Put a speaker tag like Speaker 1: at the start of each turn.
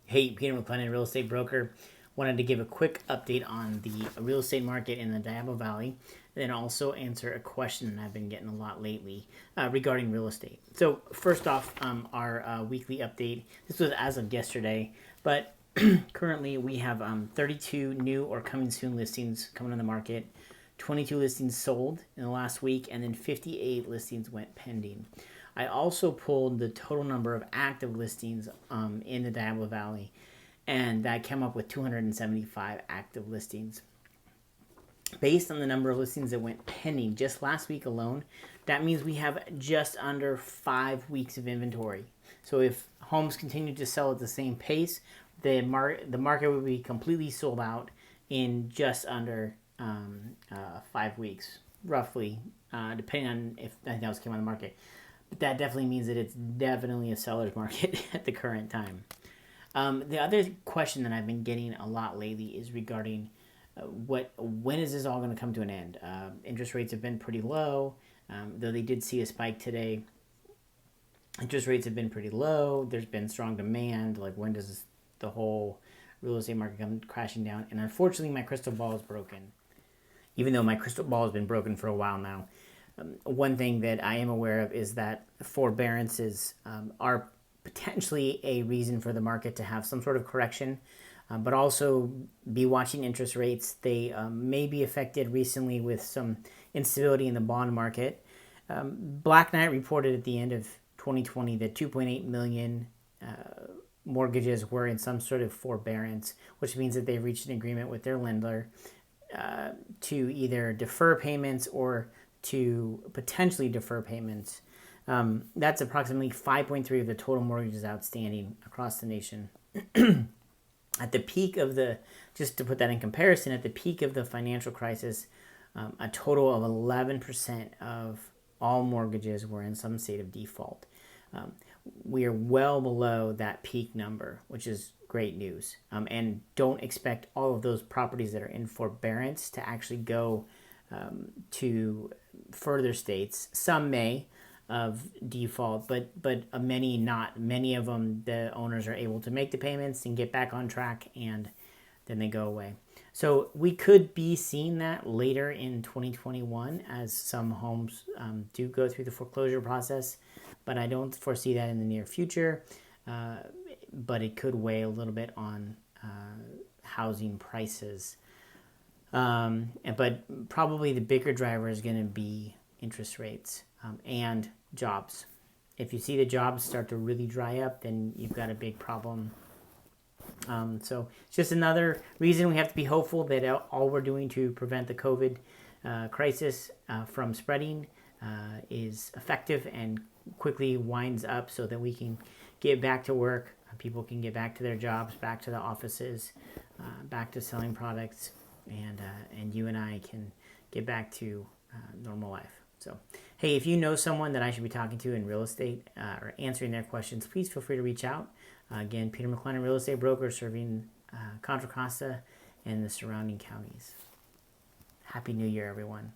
Speaker 1: Hey, Peter Maclennan, real estate broker. Wanted to give a quick update on the real estate market in the Diablo Valley, and then also answer a question that I've been getting a lot lately regarding real estate. So first off, our weekly update. This was as of yesterday, but currently we have 32 new or coming soon listings coming on the market. 22 listings sold in the last week, and then 58 listings went pending. I also pulled the total number of active listings in the Diablo Valley, and that came up with 275 active listings. Based on the number of listings that went pending just last week alone, that means we have just under 5 weeks of inventory. So if homes continue to sell at the same pace, the market would be completely sold out in just under 5 weeks, roughly, depending on if anything else came on the market. But that definitely means that it's definitely a seller's market at the current time. The other question that I've been getting a lot lately is regarding when is this all going to come to an end? Interest rates have been pretty low, though they did see a spike today. Interest rates have been pretty low. There's been strong demand. Like, when does the whole real estate market come crashing down? And unfortunately, my crystal ball is broken. Even though my crystal ball has been broken for a while now. One thing that I am aware of is that forbearances are potentially a reason for the market to have some sort of correction, but also be watching interest rates. They may be affected recently with some instability in the bond market. Black Knight reported at the end of 2020 that 2.8 million mortgages were in some sort of forbearance, which means that they've reached an agreement with their lender to either defer payments or to potentially defer payments. That's approximately 5.3 of the total mortgages outstanding across the nation. At the peak of just to put that in comparison, at the peak of the financial crisis, a total of 11% of all mortgages were in some state of default. We are well below that peak number, which is great news. And don't expect all of those properties that are in forbearance to actually go to further states. Some may of default, but many not. Many of them, the owners are able to make the payments and get back on track, and then they go away. So we could be seeing that later in 2021 as some homes do go through the foreclosure process, but I don't foresee that in the near future. But it could weigh a little bit on housing prices. But probably the bigger driver is going to be interest rates and jobs. If you see the jobs start to really dry up, then you've got a big problem. So it's just another reason we have to be hopeful that all we're doing to prevent the COVID crisis from spreading is effective and quickly winds up so that we can get back to work. People can get back to their jobs, back to the offices, back to selling products, and you and I can get back to normal life. So, hey, if you know someone that I should be talking to in real estate or answering their questions, please feel free to reach out. Again, Peter Maclennan, real estate broker, serving Contra Costa and the surrounding counties. Happy New Year, everyone.